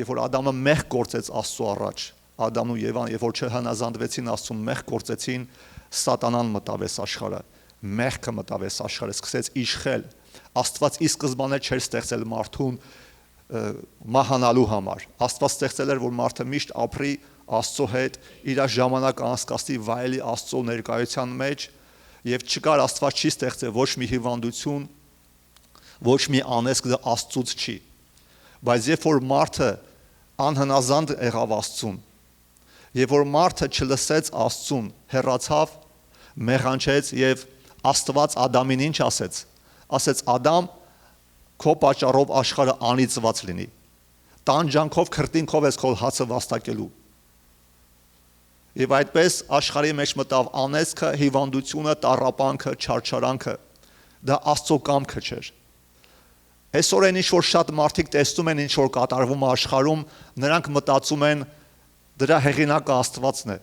երբ որ Ադամը մեղք գործեց Աստծո առաջ, Ադամն ու Եվան, երբ որ չհնազանդվեցին Աստծուն, մեղք գործեցին, Սատանան մտավ այս աշխարհը, մեղքը մտավ այս աշխարհը, սկսեց իշխել։ Աստված ի սկզբանե չէր ստեղծել մարդուն մահանալու համար։ Աստված ստեղծել էր, որ մարդը միշտ ապրի Աստծո հետ, իր ժամանակ անցկացնի վայելի Աստծո ներկայության մեջ, եւ չկար Աստված չի ստեղծել ոչ մի հիվանդություն, ոչ մի անեծք դա Աստծուց չի։ Բայց երբ որ մարդը անհնազանդ եղավ Աստծուն, երբ որ մարդը չլսեց Աստծուն, հեռացավ, մեղանչեց եւ Աստված Ադամին ինչ ասեց։ Ասեց Ադամ, քո պատճառով աշխարհը անիծված լինի։ Տանջանքով, քրտինքով ես քո հացը վաստակելու։ Եվ այդպես աշխարհի մեջ մտավ անեծքը, հիվանդությունը, տառապանքը, չարչարանքը։ Դա Աստծո կամքը չէր։ Այսօր ինչ որ շատ մարդիկ տեսնում են ինչ որ կատարվում է աշխարհում, նրանք մտածում են դրա հեղինակը Աստվածն է։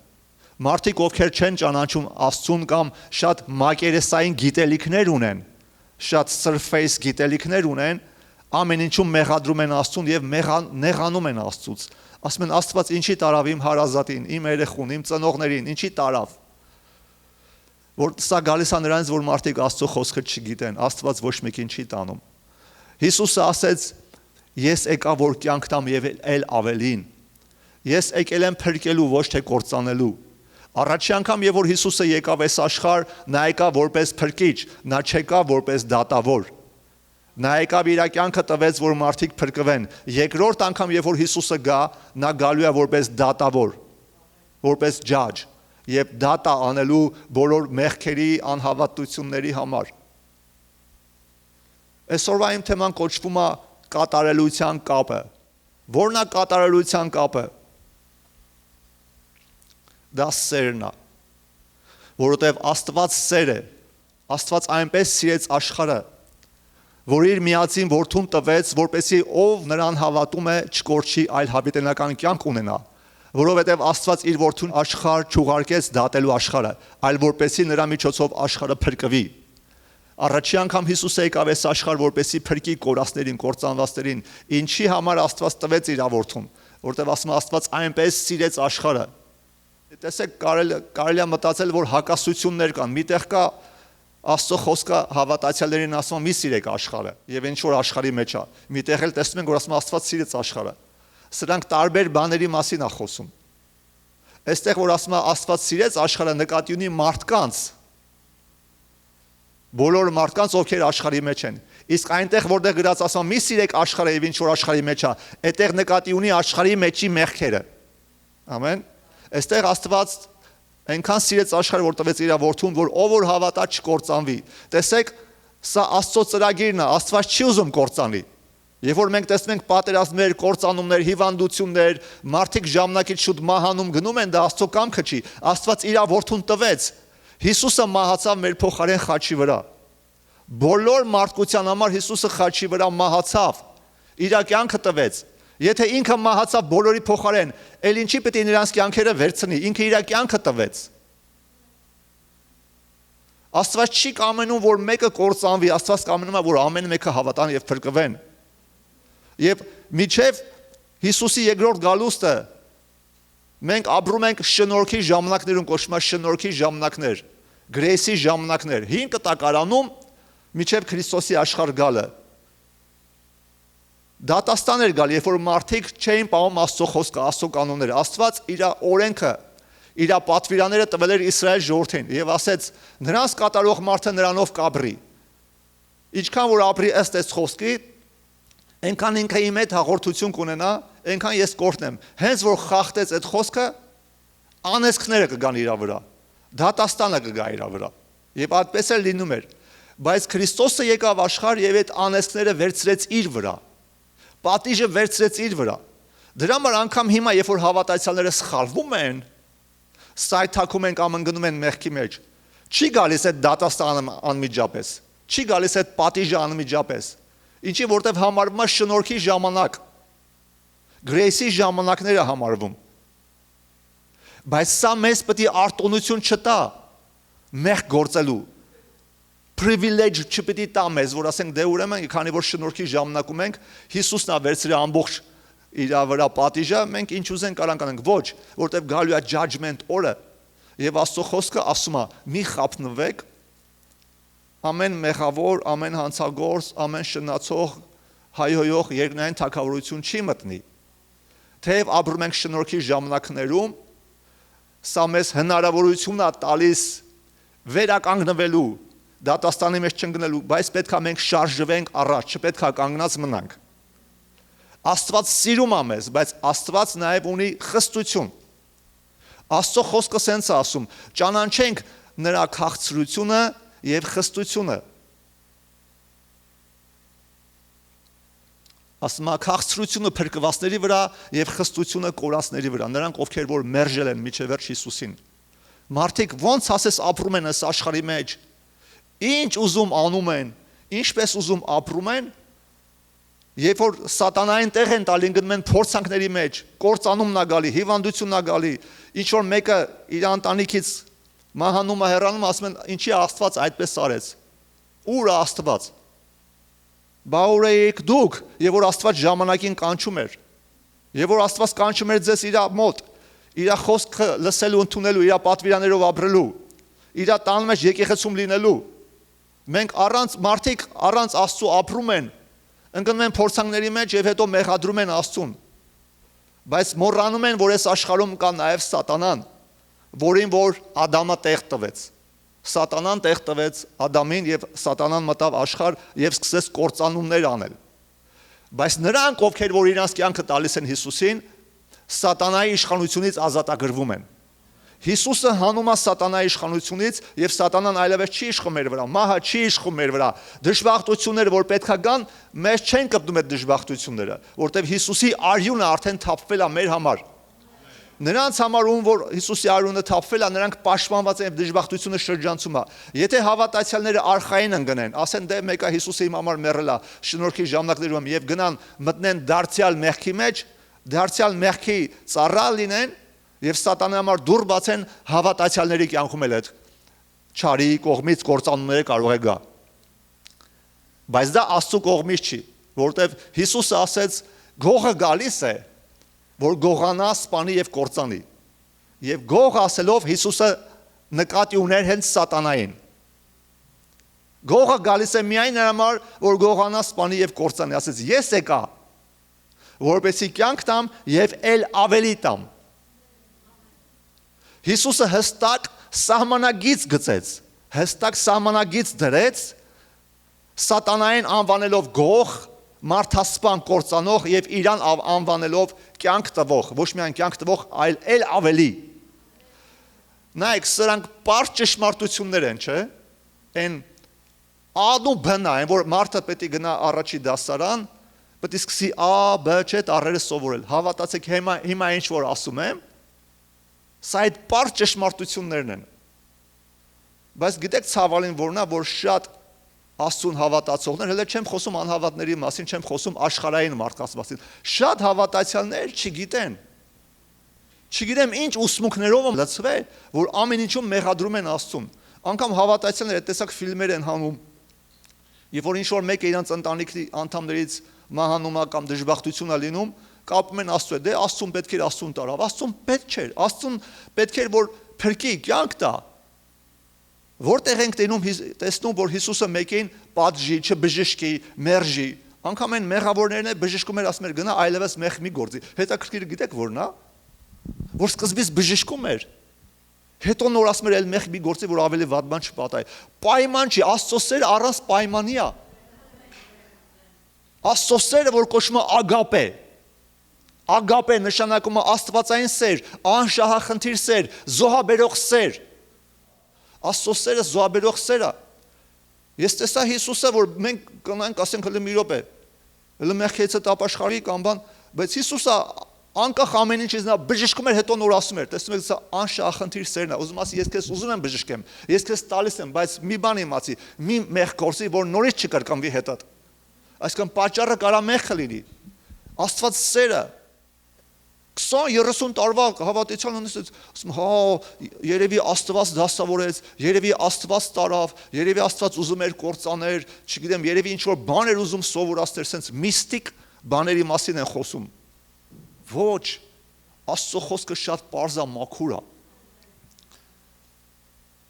Մարդիկ ովքեր չեն ճանաչում Աստծուն կամ շատ մակերեսային գիտելիքներ ունեն, շատ surface գիտելիքներ ունեն, ամեն ինչում մեղադրում են Աստծուն եւ նեղանում են Աստծուց։ Ասում են Աստված ինչի տարավ իմ հարազատին, իմ երեխուն, իմ ծնողներին, ինչի տարավ։ Որ սա գալիս է նրանից, որ մարդիկ Աստծո խոսքը չգիտեն, Աստված ոչ մեկին չի տանում։ Հիսուսը ասեց. Ես եկա որ կյանք տամ եւ էլ ավելին։ Ես եկել եմ փրկելու, ոչ թե կործանելու։ Առաջի անգամ երբ որ Հիսուսը եկավ այս աշխարհ, նա եկավ որպես փրկիչ, նա չեկավ որպես դատավոր։ Նա եկավ իր կյանքը տվեց, որ մարդիկ փրկվեն։ Երկրորդ անգամ երբ որ Հիսուսը գա, նա գալու է որպես դատավոր, որպես judge, եւ դատա անելու բոլոր մեղքերի, անհավատությունների համար։ Այսօրվա իմ թեման կոչվում է կատարելության կապը։ Որն է կատարելության կապը։ Դա սերն է, որովհետև Աստված սեր է, Աստված այնպես սիրեց աշխարհը, որ իր միածին որդուն տվեց, որպեսզի ով նրան հավատում է չկորչի, այլ հավիտենական կյանք ունենա, որովհետև Աստված իր որդուն աշխարհ չուղարկեց դատելու աշխարհը, այլ որպեսզի նրա միջոցով աշխարհը փրկվի։ Առաջի անգամ Հիսուսը եկավ այս աշխարհ, որպեսզի փրկի կորածներին, կործանվածներին, ինչի համար Աստված տվեց իր որդուն, որովհետև ասում է Աստված այնպես սիրեց աշխարհը։ Տեսեք, կարելի է մտածել, որ հակասություններ կան, միտեղ կա Աստծո խոսքը հավատացյալներին ասում է մի սիրեք աշխարհը, եւ ինչ որ աշխարհի մեջ է։ Միտեղ էլ տեսնում ենք, որ ասում է Աստված սիրեց աշխարհը։ Սրանք տարբեր բաների մասին է խոսում։ Այստեղ որ ասում է Աստված սիրեց աշխարհը, նկատի ունի մարդկանց, բոլոր մարդկանց, ովքեր աշխարհի մեջ են։ Իսկ այնտեղ որտեղ գրած ասում մի սիրեք աշխարհը եւ ինչ որ աշխարհի մեջ է, այդտեղ նկատի ունի աշխարհի մեջի մեղքերը։ Ամեն։ Այստեղ Աստված այնքան սիրեց աշխարհը, որ տվեց իր որդուն, որ ով որ հավատա չկործանվի։ Տեսեք, սա Աստծո ծրագիրն է, Աստված չի ուզում կործանվի։ Երբ որ մենք տեսնում ենք պատերազմներ, կործանումներ, հիվանդություններ, մարդիկ ժամանակից շուտ մահանում գնում են, դա Աստծո կամքը չի։ Աստված իր որդուն տվեց։ Հիսուսը մահացավ մեր փոխարեն խաչի վրա։ Բոլոր մարդկության համար Հիսուսը խաչի վրա մահացավ։ Իր կյանքը տվեց։ Եթե ինքը մահացավ բոլորի փոխարեն, ել ինչի պետք է նրանց կյանքերը վերցնի, ինքը իր կյանքը տվեց։ Աստված չի կամենում, որ մեկը կործանվի, Աստված կամենում է, որ ամեն մեկը հավատան եւ փրկվեն։ Եվ միջև Հիսուսի երկրորդ գալուստը մենք ապրում ենք շնորհքի ժամանակներում, կոչվում է շնորհքի ժամանակներ, գրեսի ժամանակներ, 5 տակարանում միջև Քրիստոսի աշխարհ գալը։ Դատաստան էր գալ, երբ որ մարդիկ չէին պահում Աստծո խոսքը, Աստծո կանոնները։ Աստված իր օրենքը, իր պատվիրանները տվել էր Իսրայել ժողովրդին եւ ասեց. նրանց կատարող մարդը նրանով կապրի։ Ինչքան որ ապրի ըստ այս խոսքի, այնքան ինքը իմ հետ հաղորդություն կունենա, այնքան ես կորտնեմ։ Հենց որ խախտեց այդ խոսքը, անեծքները կգան իր վրա, դատաստանը կգա իր վրա։ Եվ այդպես էլ լինում էր։ Բայց Քրիստոսը եկավ աշխարհ եւ այդ անեծքները վերցրեց իր վրա։ Պատիժը վերցրեց իր վրա։ Դրա համար անգամ հիմա, երբ որ հավատացյալները սխալվում են, սայթակում են կամ ընկնում են մեղքի մեջ, չի գալիս այդ դատաստանը անմիջապես, չի գալիս այդ պատիժը անմիջապես։ Ինչի որտեվ համարվում է շնորհքի ժամանակ, գրեսի ժամանակները համարվում։ Բայց սա մեզ պետք է արտոնություն չտա մեղք գործելու։ Privilege չպետք է տա մեզ, որ ասենք դե ուրեմն, քանի որ շնորհքի ժամանակում ենք, Հիսուսն է վերցրել ամբողջ իր վրա պատիժը, մենք ինչ ուզենք կարանք անենք, ոչ, որտեվ գալու է judgment օրը, եւ Աստծո խոսքը ասում է՝ մի խափնվեք, ամեն մեղավոր, ամեն հանցագործ, ամեն շնացող, հայհոյող երկնային թագավորություն չի մտնի։ Թեև ապրում ենք շնորհքի ժամանակներում, սա մեզ հնարավորություն է տալիս վերականգնվելու, դատաստանի մեջ չընկնելու, բայց պետք է մենք շարժվենք առաջ, չպետք է կանգնած մնանք։ Աստված սիրում է մեզ, բայց Աստված նաև ունի խստություն։ Աստծո խոսքը սենց է ասում, ճանաչենք նրա քաղցրությունը եւ խստությունը։ Ասում է քաղցրությունը փրկվածների վրա եւ խստությունը կորածների վրա, նրանք ովքեր որ մերժել են միջևերջ Հիսուսին։ Մարդիկ ոնց ասես ապրում են այս աշխարհի մեջ, ինչ ուզում անում են, ինչպես ուզում ապրում են, երբ որ սատանային տեղ են տալի, ընկնում են փորձանքների մեջ, կործանումն է գալի, հիվանդությունն է գալի, ինչ որ մեկը իր ընտանիքից մահանում է, հեռանում, ասում են, ինչի Աստված այդպես արեց։ Ուր է Աստված։ Բա ուր եք դուք, եւ որ Աստված ժամանակին կանչում էր, եւ որ Աստված կանչում էր ձեզ իր մոտ, իր խոսքը լսելու, ընդունելու, իր պատվիրաններով ապրելու, իր տան մեջ եկեղեցում լինելու։ Մենք մարդիկ առանց Աստծո ապրում են, ընկնում են փորձանքների մեջ եւ հետո մեղադրում են Աստծուն։ Բայց մոռանում են, որ այս աշխարհում կա նաեւ Սատանան, որին որ Ադամը տեղ տվեց։ Սատանան տեղ տվեց Ադամին եւ Սատանան մտավ աշխարհ եւ սկսեց կործանումներ անել։ Բայց նրանք, ովքեր որ իրենց կյանքը տալիս են Հիսուսին, Սատանայի իշխանությունից ազատագրվում են։ Հիսուսը հանում է Սատանայի իշխանությունից եւ Սատանան այլևս չի իշխում մեր վրա, մահը չի իշխում մեր վրա։ Դժբախտությունները, որ պետքա գան, մեզ չեն կպտում այդ դժբախտությունները, որտեւ Հիսուսի արյունը արդեն թափվել է մեր համար։ Նրանց համար ում որ Հիսուսի արյունը թափվել է, նրանք պաշտպանված են եւ դժբախտությունը շրջանցում է։ Եթե հավատացյալները արխային ընկնեն, ասեն դե մեկը Հիսուսը իմ համար մեռել է շնորհքի ժամանակներում եւ գնան մտնեն դարձյալ մեղքի մեջ, դարձյալ մեղքի ծառա լինեն եւ Սատանայի համար դուր բացեն, հավատացյալների կյանքում էլ այդ չարի կողմից կործանումները կարող է գա։ Բայց դա Աստծո կողմից չի, որովհետեւ Հիսուսը ասեց գողը գալիս է, որ գողանա, սպանի եւ կործանի։ Եվ գող ասելով Հիսուսը նկատի ուներ հենց Սատանային։ Գողը գալիս է միայն նրա համար, որ գողանա, սպանի եւ կործանի, ասեց ես եկա, որպեսզի կյանք տամ եւ ել ավելի տամ։ Հիսուսը հստակ սահմանագիծ գծեց, հստակ սահմանագիծ դրեց, Սատանային անվանելով գող, մարդասպան կործանող եւ իրան անվանելով կյանք տվող, ոչ միայն կյանք տվող, այլ ել ավելի։ Նայեք, սրանք պարզ ճշմարտություններ են, չէ՞։ Այն ադու բնա են, որ մարդը պետք է գնա առաջի դասարան, պետք է սկսի A, B, C տառերը սովորել։ Հավատացեք, հիմա ինչ որ ասում եմ, սա այդ պարզ ճշմարտություններն են։ Բայց գիտեք ցավալին որն է, որ շատ Աստծուն հավատացողներ, հələ չեմ խոսում անհավատների մասին, չեմ խոսում աշխարհային մարդկանց մասին։ Շատ հավատացյալներ չգիտեն։ Չգիտեմ ինչ ուսմունքներով եմ լցվել, որ ամեն ինչում մեղադրում են Աստծուն։ Անկամ հավատացյալները այդ տեսակ ֆիլմեր են հանում։ Երբ որ ինչ որ մեկը իրանց ընտանիքի անդամներից մահանում է կամ դժբախտություն է լինում, կապում են Աստծու հետ, դե Աստծուն պետք էր Աստծուն տարավ։ Աստծուն պետք չէր։ Աստծուն պետք էր որ փրկի, կյանք տա։ Որտեղ ենք տեսնում, որ Հիսուսը մեկին պատժի, չբժշկի, մերժի։ Անկամ այն մեղավորներն է բժշկում էր, ասում էր գնա այլևս մեղ մի գործի։ Հետաքրքիր գիտեք որն է, որ սկզբից բժշկում էր։ Հետո նոր ասում էր այլ մեղ մի գործի, որ ավելի վատ բան չպատահի։ Պայման չի, Աստծո սերը առանց պայմանի է։ Աստծո սերը, որ կոչվում է ագապե։ Ագապե նշանակում է աստվածային սեր, անշահախնդիր սեր, զոհաբերող սեր։ Աստծո սերը զոհաբերող սեր է։ Ես տեսա Հիսուսը, որ մենք կանանք, ասենք հələ մի րոպե, հələ մեղքից ապաշխարի կամ բան, բայց Հիսուսը անկախ ամեն ինչից նա բժշկում էր, հետո նոր ասում էր, տեսնում եք, սա անշահախնդիր սերն է։ Ուզում ասի, ես քեզ ուզում եմ բժշկեմ, ես քեզ տալիս եմ, բայց մի բան իմացի, մի մեղ գործի, որ նորից չկրկնվի հետդ։ Այսինքն պատճառը կարա մեղքը լինի։ Աստված սերը 20-30 տարվա հավատացյալ ունեցած, ասում հա, երևի Աստված դասավորեց, երևի Աստված տարավ, երևի Աստված ուզում էր կործաներ, չգիտեմ, երևի ինչ որ բան էր ուզում սովորացնել, sense միստիկ բաների մասին են խոսում։ Ոչ, Աստծո խոսքը շատ պարզ է, մաքուր է։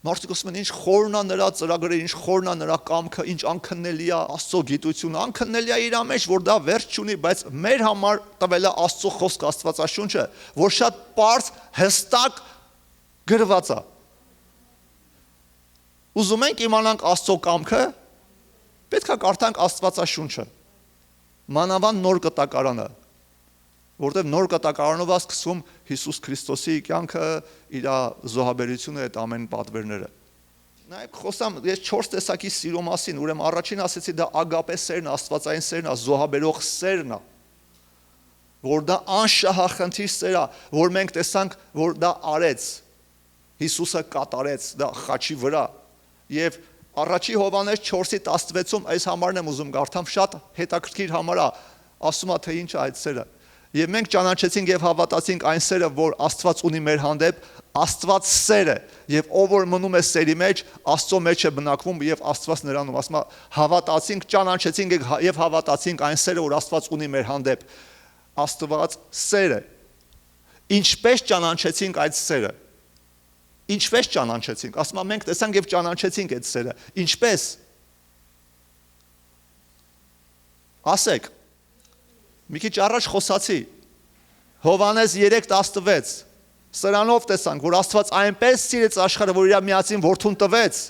Մարդիկ ասում են, ինչ խորն է նրա ծրագրերը, ինչ խորն է նրա կամքը, ինչ անքննելի է Աստծո գիտությունը, անքննելի է իր մեջ, որ դա վերջ չունի, բայց մեր համար տվել է Աստծո խոսքը, Աստվածաշունչը, որ շատ պարզ, հստակ գրված է։ Ուզում ենք իմանանք Աստծո կամքը, պետք է կարդանք Աստվածաշունչը, մանավանդ Նոր Կտակարանը, որտեղ Նոր Կտակարանով է սկսվում Հիսուս Քրիստոսի կյանքը, իր զոհաբերությունը, այդ ամեն պատվերները։ Նայեք, խոսամ ես 4 տեսակի սիրո մասին, ուրեմն առաջին ասեցի դա ագապե սերն է, աստվածային սերն է, զոհաբերող սերն է, որ դա անշահախնդիր սեր է, որ մենք տեսանք, որ դա արեց, Հիսուսը կատարեց, դա խաչի վրա, եւ առաջի Հովհաննես 4:16-ում այս համարն եմ ուզում կարդամ, շատ հետաքրքիր համար է, ասում է թե ինչ է այդ սերը։ Եվ մենք ճանաչեցինք եւ հավատացինք այն սերը, որ Աստված ունի մեր հանդեպ, Աստված սեր է, եւ ով որ մնում է սերի մեջ, Աստծո մեջ է բնակվում եւ Աստված նրանում, ասում է հավատացինք, ճանաչեցինք եւ հավատացինք այն սերը, որ Աստված ունի մեր հանդեպ, Աստված սեր է։ Ինչպես ճանաչեցինք այդ սերը։ Ինչպես ճանաչեցինք, ասում եմ մենք տեսանք եւ ճանաչեցինք այդ սերը։ Ինչպես։ Ասեք։ Մի քիչ առաջ խոսացի։ Հովհաննես 3:16։ Սրանով տեսանք, որ Աստված այնպես սիրեց աշխարհը, որ իր միածին որդուն տվեց,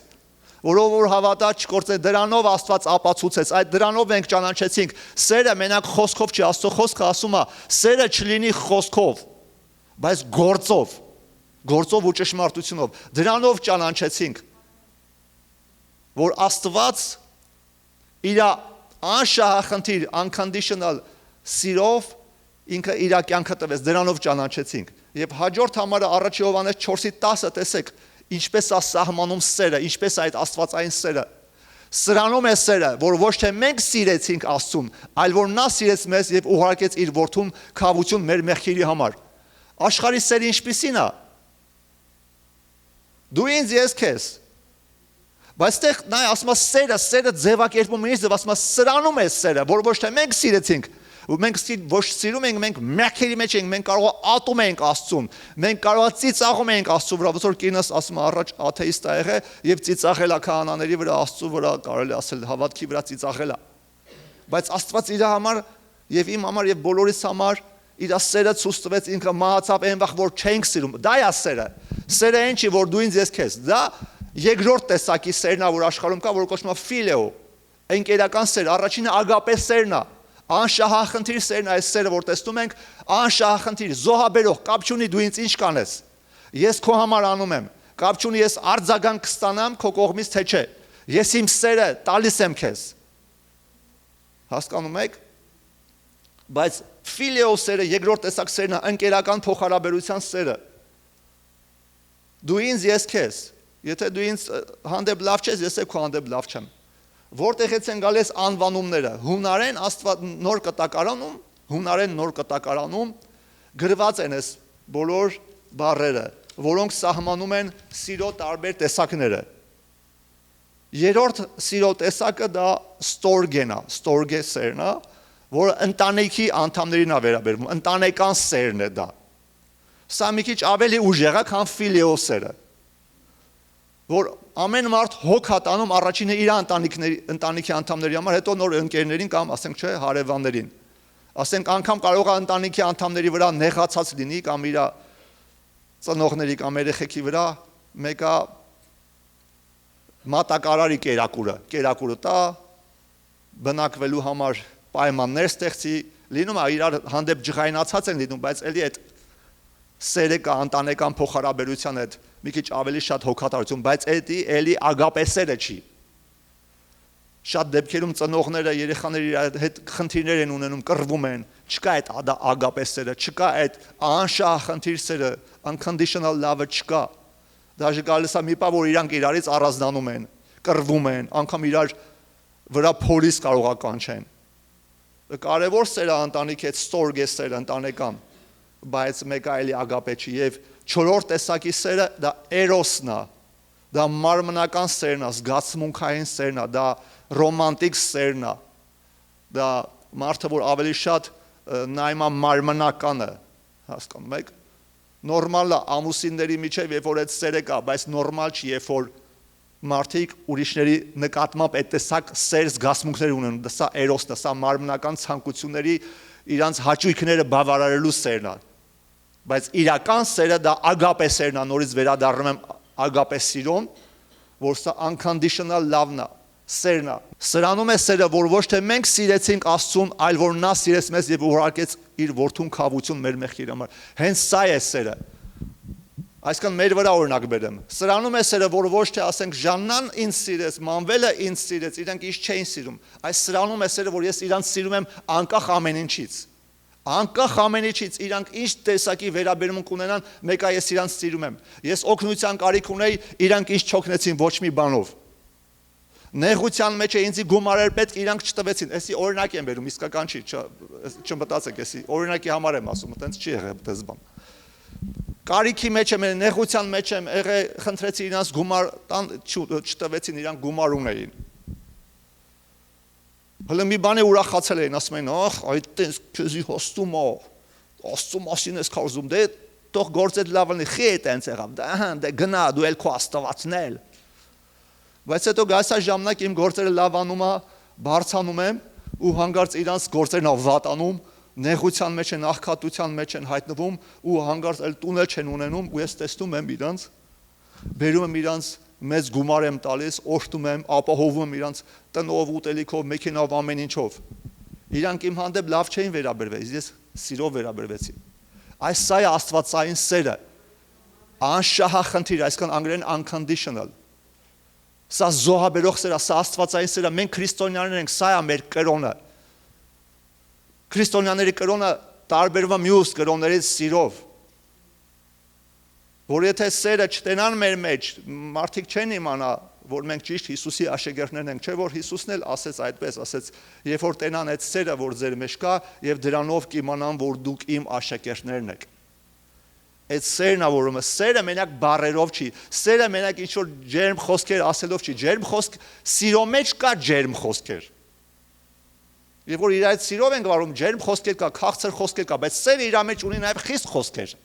որով որ հավատա չկործե, դրանով Աստված ապացուցեց, այդ դրանով մենք ճանաչեցինք։ Սերը մենակ խոսքով չի, Աստծո խոսքը ասում է, սերը չլինի խոսքով, բայց գործով ու ճշմարտությունով։ Դրանով ճանաչեցինք, որ Աստված իր անշահախնդիր, unconditional սիրով ինքը իր կյանքը տվեց, դրանով ճանաչեցինք։ Եվ հաջորդ համարը առաջի Հովհաննես 4:10 տեսեք, ինչպես է սահմանում սերը, ինչպես այդ աստվածային սերը։ Սրանում է սերը, որ ոչ թե մենք սիրեցինք Աստծուն, այլ որ նա սիրեց մեզ եւ ուղարկեց իր որդուն քավություն մեր մեղքերի համար։ Աշխարհի սերը ինչպիսին է։ Դու ինձ, ես քեզ։ Բայց այդտեղ նա ասում է սերը ձևակերպում ինձ եւ ասում է սրանում է սերը, որ ոչ թե մենք սիրեցինք, մենք ոչ սիրում ենք, մենք մեղքերի մեջ ենք, մենք կարող է ատում ենք Աստծուն, մենք կարող է ծիծաղում ենք Աստծու վրա, ոնց որ կինս ասում է առաջ աթեիստ է եղել եւ ծիծաղել է քահանաների վրա, Աստծու վրա, կարելի ասել հավատքի վրա ծիծաղել է։ Բայց Աստված իր համար եւ իմ համար եւ բոլորիս համար իր սերը ցույց տվեց, ինքը մահացավ այն վաղ, որ չենք սիրում։ Դա է սերը։ Սերը այն չի, որ դու ինձ ես քեզ։ Դա երկրորդ տեսակի սերն է, որ աշխարհում կա, որ կոչվում է ֆիլեո, ընկերական սեր, առաջինը ագապե սերն է, անշահախնդիր սերն է, այս սերը, որ տեսնում ենք, անշահախնդիր, զոհաբերող, կապ չունի դու ինձ ինչ կանես։ Ես քո համար անում եմ, կապ չունի ես արձագանք կստանամ քո կողմից թե չէ։ Ես իմ սերը տալիս եմ քեզ։ Հասկանում եք։ Բայց ֆիլեո սերը, երկրորդ տեսակ սերն է, ընկերական փոխհարաբերության սերը։ Դու ինձ, ես քեզ։ Եթե դու ինձ հանդեպ լավ չես, ես էլ քո հանդեպ լավ չեմ։ Որտեղից են գալիս անվանումները։ Հունարեն Նոր Կտակարանում գրված են այս բոլոր բառերը, որոնք սահմանում են սիրո տարբեր տեսակները։ Երրորդ սիրո տեսակը դա ստորգե սերն է, որը ընտանիքի անդամներին է վերաբերվում, ընտանեկան սերն է դա։ Սա մի քիչ ավելի ուժեղ է, քան ֆիլեո սերը, որ ամեն մարդ հոգ է տանում առաջինը իր ընտանիքի անդամների համար, հետո նոր ընկերներին կամ ասենք չէ, հարևաններին։ Ասենք անգամ կարող է ընտանիքի անդամների վրա նեղացած լինի կամ իր ծնողների կամ երեխեքի վրա մեկը մատակարարի կերակուրը տա, բնակվելու համար պայմաններ ստեղծի, լինում է իրար հանդեպ ջղայնացած են լինում, բայց էլի այդ սերը կա ընտանեկան փոխհարաբերության հետ մի քիչ ավելի շատ հոգատարություն, բայց էլի ագապե սերը չի։ Շատ դեպքերում ծնողները, երեխաները իր հետ խնդիրներ են ունենում, կռվում են, չկա այդ ագապե սերը, չկա այդ անշահախնդիր սերը, unconditional love-ը չկա։ Դաժե գալիս է մի բան, որ իրանք իրարից առանձնանում են, կռվում են, անգամ իրար վրա փոլիս կարող է կանչեն։ Կարևոր սերը ընտանիքի հետ ստորգե սերը ընտանեկան, բայց մեկը այլի ագապե չի եւ չորրորդ տեսակի սերը դա էրոսն է, դա մարմնական սերն է, զգացմունքային սերն է, դա ռոմանտիկ սերն է, դա մարդը որ ավելի շատ նայման մարմնականը, հասկանում եք, նորմալ է ամուսինների միջև, երբ որ այդ սերը կա, բայց նորմալ չի, երբ որ մարդիկ ուրիշների նկատմամբ այդ տեսակ սեր զգացմունքներ ունեն, սա էրոսն է, սա մարմնական ցանկությունների իրանց հաճույքները բավարարելու սերն է, բայց իրական սերը դա ագապե սերն է, նորից վերադառնում եմ ագապե սիրուն, որ սա unconditional love-ն է, սերն է, սրանում է սերը, որ ոչ թե մենք սիրեցինք Աստծուն, այլ որ նա սիրեց մեզ եւ ուղարկեց իր որդուն քավություն մեր մեղքի համար, հենց սա է սերը, այսքան մեր վրա օրինակ բերեմ, սրանում է սերը, որ ոչ թե ասենք Ժաննան ինձ սիրեց, Մանվելը ինձ սիրեց, իրանք ինձ չէին սիրում, այս սրանում է սերը, որ ես իրանց սիրում եմ անկախ ամեն ինչից, անկախ ամեն ինչից, իրանք ինչ տեսակի վերաբերմունք ունենան, մեկը ես իրանց սիրում եմ, ես օգնության կարիք ունեի, իրանք ինձ չօգնեցին ոչ մի բանով, նեղության մեջ է ինձի գումարեր պետք, իրանք չտվեցին, էսի օրինակ եմ բերում, իսկական չի, չմտածեք, էսի օրինակի համար եմ ասում, այտենց չի եղել այդպես բան։ Կարիքի մեջ եմ, նեղության մեջ եմ, խնդրեցի իրանց գումար տան, չտվեցին, իրանք գումար ունեին։ Հələ մի բան է ուրախացել էին, ասում էին, ախ, այդտենց քեզի հոստում ա, Աստծո մասին ես քարզում, դե թող գործդ լավ լինի, խի է տենց եղավ, դե գնա, դու էլ քո Աստվածն էլ։ Բայց հետո գայսա ժամանակ իմ գործերը լավանում ա, բարձանում եմ ու հանգարց իրանց գործերն ա վատանում, նեղության մեջ են, աղքատության մեջ են հայտնվում ու հանգարց էլ տուն էլ չեն ունենում ու ես տեսնում եմ իրանց, բերում եմ իրանց մեծ գումար եմ տալիս, օժտում եմ, ապահովում եմ իրանց տնով, ուտելիքով, մեքենայով, ամեն ինչով։ Իրանք իմ հանդեպ լավ չէին վերաբերվել, ես սիրով վերաբերվեցի։ Այս սա է աստվածային սերը, անշահախնդիր, այսքան անգլերեն unconditional։ Սա զոհաբերող սեր է, սա աստվածային սեր է, մենք քրիստոնյաներ ենք, սա է մեր կրոնը։ Քրիստոնյաների կրոնը տարբերվում է մյուս կրոններից սիրով։ Որ եթե սերը չտենան մեր մեջ, մարդիկ չեն իմանա, որ մենք ճիշտ Հիսուսի աշակերտներն ենք, չէ՞ որ Հիսուսն էլ ասեց այդպես, ասեց, երբ որ տենան այդ սերը, որ ձեր մեջ կա, եւ դրանով կիմանան, որ դուք իմ աշակերտներն եք։ Այդ սերն է, որը սերը մենակ բառերով չի, սերը մենակ ինչ որ ջերմ խոսքեր ասելով չի, ջերմ խոսք, սիրո մեջ կա ջերմ խոսքեր։ Եվ որ իր այդ սիրով ենք վարում, ջերմ խոսքեր կա, քաղցր խոսքեր կա, բայց սերը իր մեջ ունի նաև խիստ խոսքեր։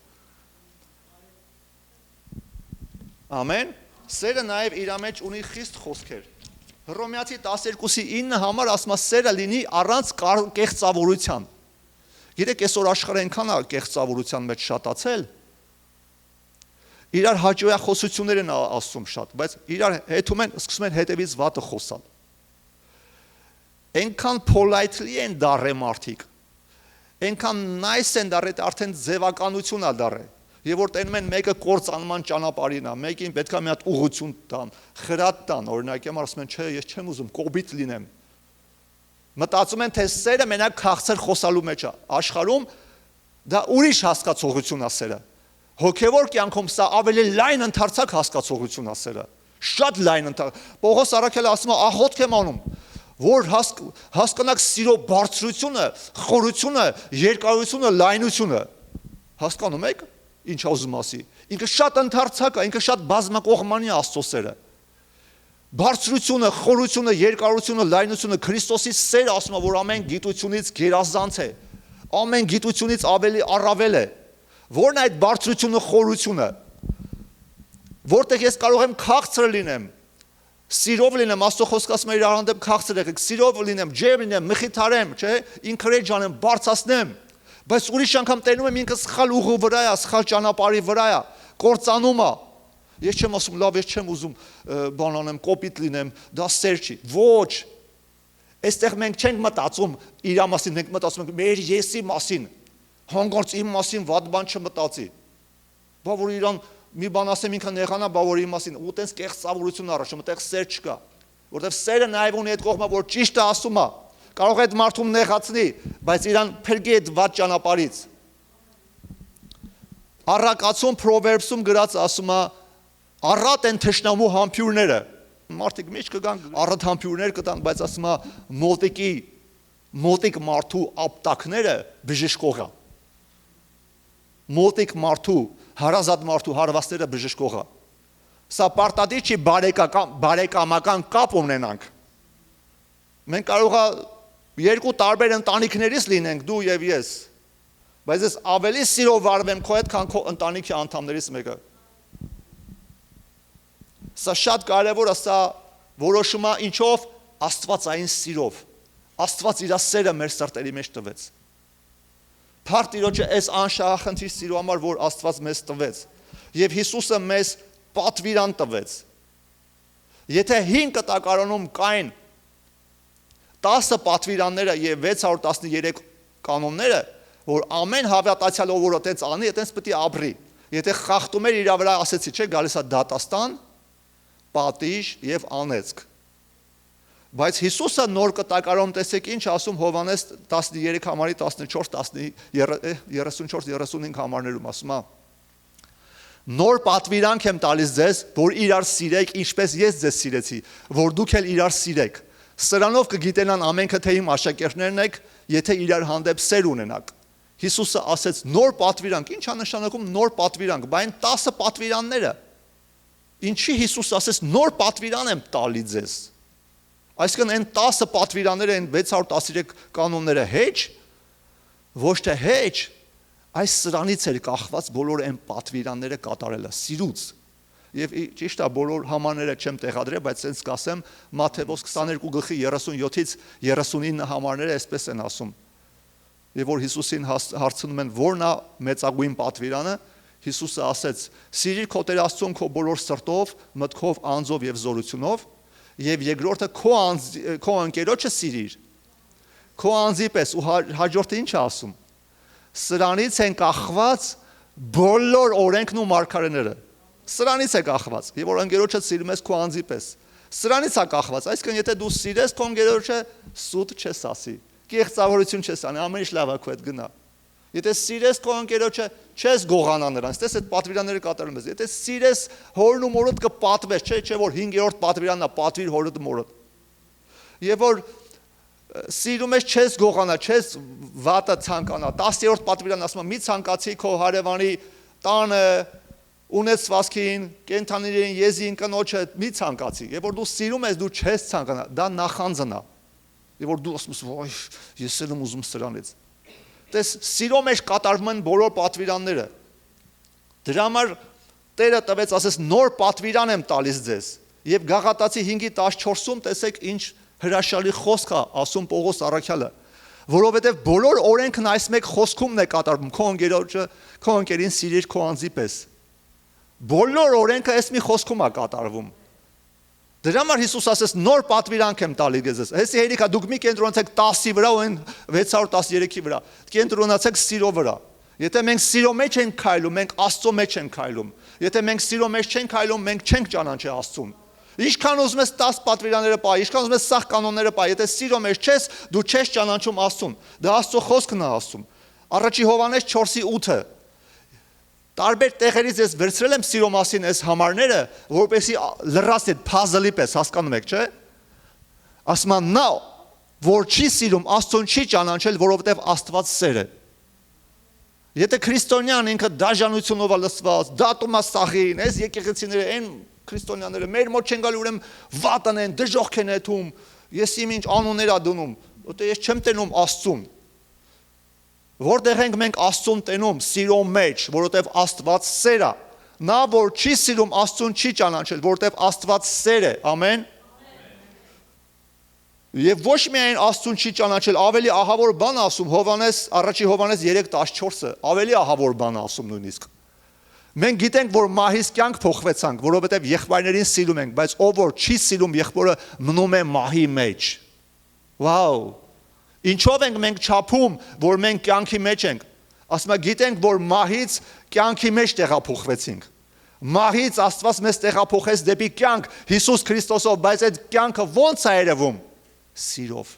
Ամեն։ Սերը նաև իր մեջ ունի խիստ խոսքեր։ Հռոմեացի 12:9 համար ասում է սերը լինի առանց կեղծավորության։ Գիտեք, այսօր աշխարհը այնքան է կեղծավորության մեջ շատացել։ Իրար հաճոյախոսություններ են ասում շատ, բայց իրար հետում են, սկսում են հետևից վատը խոսալ։ Այնքան politely են դառե մարդիկ, այնքան nice են դառե, արդեն ձևականություն է դառե։ Եվ որ տենում են մեկը կործանման ճանապարհին է, մեկին պետքա մի հատ ուղղություն տան, խրատ տան, օրինակ եմ ասում են, չէ, ես չեմ ուզում կոպիտ լինեմ։ Մտածում են, թե սերը մենակ քաղցր խոսալու մեջ է։ Աշխարհում դա ուրիշ հասկացողություն է սերը։ Հոգևոր կյանքում սա ավելի լայն ընդարձակ հասկացողություն է սերը։ Շատ լայն ընդարձակ։ Պողոս առաքելը ասում է, աղոթք եմ անում, որ հասկանաք սիրո բարձրությունը, խորությունը, երկարությունը, լայնությունը։ Հասկանում եք, ինչ ուզում ասի։ Ինքը շատ ընդարձակ է, ինքը շատ բազմակողմանի Աստծո սերը։ Բարձրությունը, խորությունը, երկարությունը, լայնությունը Քրիստոսի սերը ասում է, որ ամեն գիտությունից գերազանց է։ Ամեն գիտությունից ավելի առավել է։ Որն է այդ բարձրությունը, խորությունը։ Որտեղ ես կարող եմ քաղցր լինեմ, սիրով լինեմ, Աստծո խոսքը ասում է իր հանդեպ քաղցր եղեք, սիրով լինեմ, ջերմ լինեմ, մխիթարեմ, չէ՞, ինքրեջ անեմ, բարձրացնեմ, բայց ուրիշ անգամ տենում եմ ինքը սխալ ուղու վրա է, սխալ ճանապարհի վրա է, կործանում է։ Ես չեմ ասում, լավ, ես չեմ ուզում բան անեմ, կոպիտ լինեմ, դա սեր չի։ Ոչ։ Այստեղ մենք չենք մտածում իր մասին, մենք մտածում ենք մեր եսի մասին։ Հանգարց իմ մասին վատ բան չմտածի։ Բա որ իրան մի բան ասեմ ինքը նեղանա, բա որ իմ մասին ու տես կեղծավորություն առաջում, այդտեղ սեր չկա, որտեղ սերը նաև ունի այդ կողմը, որ ճիշտը ասում է, կարող է այդ մարդուն նեղացնի, բայց իրան փրկի այդ վատ ճանապարհից։ Առակացում Proverbs-ում գրած ասում է, առատ են թշնամու համբյուրները։ Մարդիկ մեջ կգան, առատ համբյուրներ կտան, բայց ասում է մոտիկ մարդու ապտակները բժշկող է։ Մոտիկ մարդու, հարազատ մարդու հարվածները բժշկող է։ Սա պարտադիր չի բարեկամական կապ ունենանք։ Մենք կարող է Երկու տարբեր ընտանիքներից լինենք դու եւ ես։ Բայց ես ավելի սիրով վարվեմ քո հետ, քան քո ընտանիքի անդամներից մեկը։ Սա շատ կարևոր է, սա որոշում է ինչով աստվածային սիրով։ Աստված իր սերը մեր սրտերի մեջ տվեց։ Փառք Տիրոջը այս անշահախնդիր սիրո համար, որ Աստված մեզ տվեց։ Եվ Հիսուսը մեզ պատվիրան տվեց։ Եթե 5 կտակարանում կային 10 պատվիրանները եւ 613 կանոնները, որ ամեն հավատացյալ ով որ այդպես անի, այդպես պետք է ապրի։ Եթե խախտում էր իր վրա, ասեցի, չէ, գալիս է դատաստան, պատիժ եւ անեծք։ Բայց Հիսուսը նոր կտակարանում տեսեք ինչ ասում Հովհաննես 13 համարի 34-35 համարներում ասում է. Նոր պատվիրանք եմ տալիս ձեզ, որ իրար սիրեք, ինչպես ես ձեզ սիրեցի, որ դուք էլ իրար սիրեք։ Սրանով կգիտենան ամենքը թե իմ աշակերտներն եք, եթե իրար հանդեպ սեր ունենաք։ Հիսուսը ասեց նոր պատվիրանք, ի՞նչ է նշանակում նոր պատվիրանք, բայց այն 10 պատվիրանները։ Ինչի Հիսուս ասեց նոր պատվիրան եմ տալի ձեզ։ Այսինքն այն 10 պատվիրանները, այն 613 կանոնները հեչ, ոչ թե հեչ, այս սրանից էր կախված բոլոր այն պատվիրանները կատարելը, սիրուց։ Եվ ճիշտ է, բոլոր համարները չեմ տեղադրել, բայց sense կասեմ, Մատթեոս 22:37-ից 39 համարները այսպես են ասում։ Եվ որ Հիսուսին հարցնում են, որն է մեծագույն պատվիրանը, Հիսուսը ասեց. «Սիրիր քո Տեր Աստծուն քո բոլոր սրտով, մտքով, անձով եւ զորությունով, եւ երկրորդը քո ընկերոջը սիրիր»։ Քո անձի պես ու հաջորդը ինչ է ասում։ Սրանից են կախված բոլոր օրենքն ու մարգարեները։ Սրանից է կախված, եւ որ ընկերոջը սիրում ես քո անձի պես։ Սրանից է կախված, այսինքն եթե դու սիրես քո ընկերոջը, սուտ չես ասի, կեղծավորություն չես անի, ամեն ինչ լավ է քո հետ գնա։ Եթե սիրես քո ընկերոջը, չես գողանա նրանց, տես այդ պատվիրանները կատարում ես։ Եթե սիրես հորն ու մորդ կպատվես, չէ որ 5-րդ պատվիրանն է, պատվիր հորդ ու մորդ։ Եվ որ սիրում ես չես գողանա, չես վատը ցանկանա։ 10-րդ պատվիրանն ասում է՝ մի ցանկացի քո հարևանի տանը ունեցվածքին, կենթանիներին, եզին, կնոջը մի ցանկացի։ Եվ որ դու սիրում ես, դու չես ցանկանա, դա նախանձն է։ Եվ որ դու ասում ես, «Ոյ, ես եմ ուզում սրանից»։ Տես սիրո մեջ կատարվում են բոլոր պատվիրանները։ Դրա համար Տերը տվեց, ասես նոր պատվիրան եմ տալիս ձեզ։ Եվ Գաղատացի 5:14-ում տեսեք ինչ հրաշալի խոսք է ասում Պողոս առաքյալը, որովհետև բոլոր օրենքն այս մեկ խոսքումն է կատարվում, քո ընկերոջը, քո ընկերին սիրիր քո անձի պես։ Բոլոր օրենքը այս մի խոսքում է կատարվում։ Դրա համար Հիսուս ասեց նոր պատվիրանք եմ տալի ձեզ։ Հեսի հերիքա դուք մի կենտրոնացեք 10-ի վրա ու այն 613-ի վրա։ Կենտրոնացեք սիրո վրա։ Եթե մենք սիրո մեջ ենք քայլում, մենք Աստծո մեջ ենք քայլում։ Եթե մենք սիրո մեջ չենք քայլում, մենք չենք ճանաչի Աստծուն։ Ինչքան ուզում ես 10 պատվիրանները պահ, ինչքան ուզում ես սաղ կանոնները պահ, եթե սիրո մեջ չես, դու չես ճանաչում Աստծուն։ Դա Աստծո խոսքն է ասում։ Առաջի Հովհաննես 4:8-ը տարբեր տեղերից ես վերցրել եմ սիրո մասին այս համարները, որպեսզի լրացի puzzle-ի պես, հասկանում եք, չէ՞։ Ասում եմ, նա որ չի սիրում, Աստծուն չի ճանաչել, որովհետև Աստված սեր է։ Եթե քրիստոնյան ինքը դաժանությունով է լսված, դատում է սաղին, այս եկեղեցիները, այն քրիստոնյաները մեր մոտ չեն գալու, ուրեմն վատն են, դժոխք են եթում, ես իմ ինչ անուններ ա դնում, որտեղ ես չեմ տենում Աստծուն։ Որտեղ ենք մենք Աստծուն տենում սիրո մեջ, որովհետև Աստված սեր է։ Նա որ չի սիրում Աստծուն չի ճանաչել, որովհետև Աստված սեր է, ամեն։ Եվ ոչ միայն Աստծուն չի ճանաչել, ավելի ահավոր բան ասում Հովհաննես, առաջի Հովհաննես 3:14-ը, ավելի ահավոր բան ասում նույնիսկ։ Մենք գիտենք, որ մահից կյանք փոխվեցանք, որովհետև եղբայրներին սիրում ենք, բայց ով որ չի սիրում եղբորը մնում է մահի մեջ։ Վաու։ Ինչով ենք մենք չափում, որ մենք կյանքի մեջ ենք։ Ասում եմ, գիտենք, որ մահից կյանքի մեջ տեղափոխվեցինք։ Մահից Աստված մեզ տեղափոխեց դեպի կյանք Հիսուս Քրիստոսով, բայց այդ կյանքը ո՞նց է երևում։ Սիրով։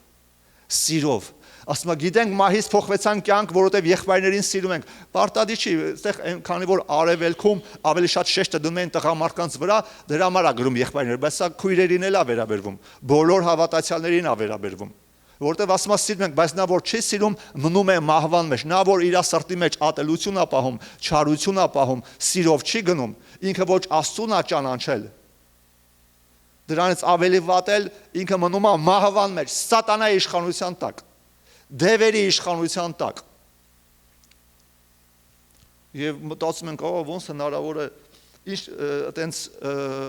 Սիրով։ Ասում եմ, գիտենք մահից փոխվեցանք կյանք, որովհետև եղբայրներին սիրում ենք։ Պարտադիր չի, այստեղ քանի որ արևելքում ավելի շատ շեշտը դնում են տղամարդկանց վրա, դրա համար է գրում եղբայրները, բայց սա քույրերին էլ է վերաբերվում, բոլոր հավատացյալներին է վերաբերվում։ Որտեվ ասում եմ սիրում ենք, բայց նա որ չի սիրում, մնում է մահվան մեջ, նա որ իր սրտի մեջ ատելություն է պահում, չարություն է պահում, սիրով չի գնում, ինքը ոչ Աստծուն է ճանաչել։ Դրանից ավելի վատ էլ ինքը մնում է մահվան մեջ, սատանայի իշխանության տակ։ դևերի իշխանության տակ։ Եվ մտածում ենք, ոնց հնարավոր է ինչ այտենց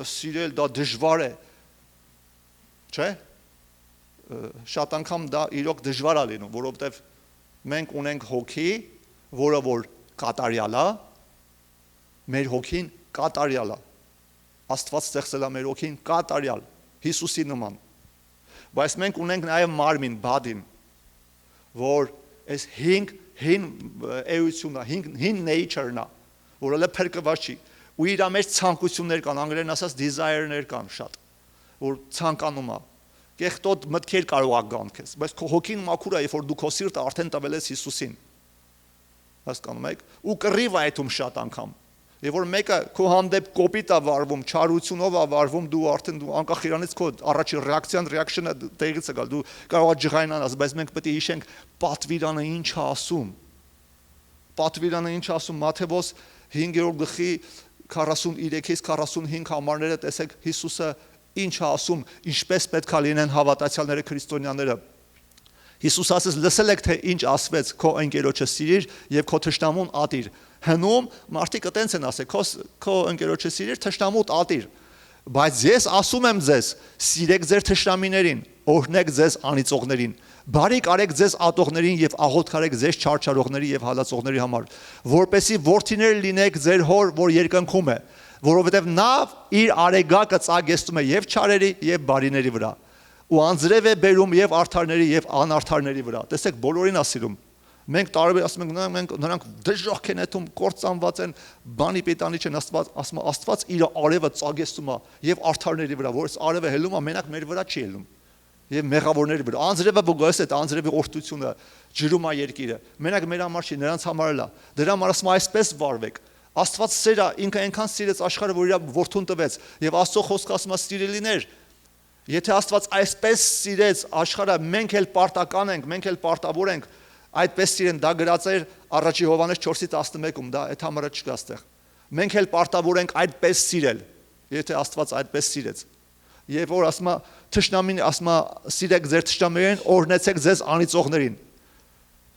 սիրել, դա դժվար է, չէ՞։ Շատ անգամ դա իրոք դժվար է լինում, որովհետև մենք ունենք հոգի, որը որ կատարյալ է, մեր հոգին կատարյալ է։ Աստված ստեղծել է մեր հոգին կատարյալ, Հիսուսի նման։ Բայց մենք ունենք նաև մարմին, բադին, որ այս հին էությունը, հին nature-ն է, որը լը փրկված չի, ու իր մեջ ցանկություններ կան, անգլերեն ասած desire-ներ կան շատ, որ ցանկանում է, կեղտոտ մտքեր կարող է գան քեզ, բայց քո հոգին մաքուր է, երբ որ դու քո սիրտը արդեն տվել ես Հիսուսին, հասկանում եք, ու կռիվ է այդում շատ անգամ, եւ որ մեկը քո հանդեպ կոպիտ է վարվում, չարությունով է վարվում, դու արդեն անկախ իրանից քո առաջի reaction-ը տեղից է գալ, դու կարող ես ջղայնանալ, բայց մենք պետք է հիշենք պատվիրանը ինչ է ասում։ Պատվիրանը ինչ ասում, Մատթեոս 5-րդ գլխի 43-ից 45 համարները տեսեք Հիսուսը ինչ է ասում, ինչպես պետք է լինեն հավատացյալները, քրիստոնյաները։ Հիսուս ասեց, լսել եք թե ինչ ասվեց, քո ընկերոջը սիրիր եւ քո թշնամուն ատիր։ Հնում մարդիկ այտենց են ասել, քո ընկերոջը սիրիր, թշնամուդ ատիր։ Բայց ես ասում եմ ձեզ, սիրեք ձեր թշնամիներին, օրհնեք ձեզ անիծողներին, բարիք արեք ձեզ ատողներին եւ աղոթք արեք ձեզ չարչարողների եւ հալածողների համար, որպեսզի որդիներ լինեք ձեր հոր, որ երկնքում է, որովհետեւ նա իր արեգակը ծագեստում է եւ չարերի եւ բարիների վրա, ու անձրև է բերում եւ արդարների եւ անարդարների վրա։ Տեսեք, բոլորին է սիրում։ Մենք տարբեր ասում ենք, նրանք դժոխք են ետում, կործանված են, բանի պիտանի չեն, ասում Աստված իր արևը ծագեստում է եւ արդարների վրա, որ արևը հելում է, մենակ մեր վրա չի հելում։ Եվ մեղավորների վրա։ Անձրևը բգոս է, անձրևի օրհնությունը ջրում է երկիրը։ Մենակ մեր համար չի, նրանց համար էլ է։ Դրա համար ասում այսպես վարվեք։ Աստված սեր է, ինքը այնքան սիրեց աշխարհը, որ իր որդուն տվեց, եւ Աստծո խոսքը ասում է սիրելիներ, եթե Աստված այսպես սիրեց աշխարհը, մենք էլ պարտական ենք, մենք էլ պարտավոր ենք այդպես սիրեն, դա գրած էր առաջի Հովհաննես 4:11-ում, դա այդ համարը չկա այստեղ։ Մենք էլ պարտավոր ենք այդպես սիրել, եթե Աստված այդպես սիրեց։ Եվ որ ասում է թշնամին, ասում է սիրեք ձեր թշնամիներին, օրհնեցեք ձեզ անիծողներին։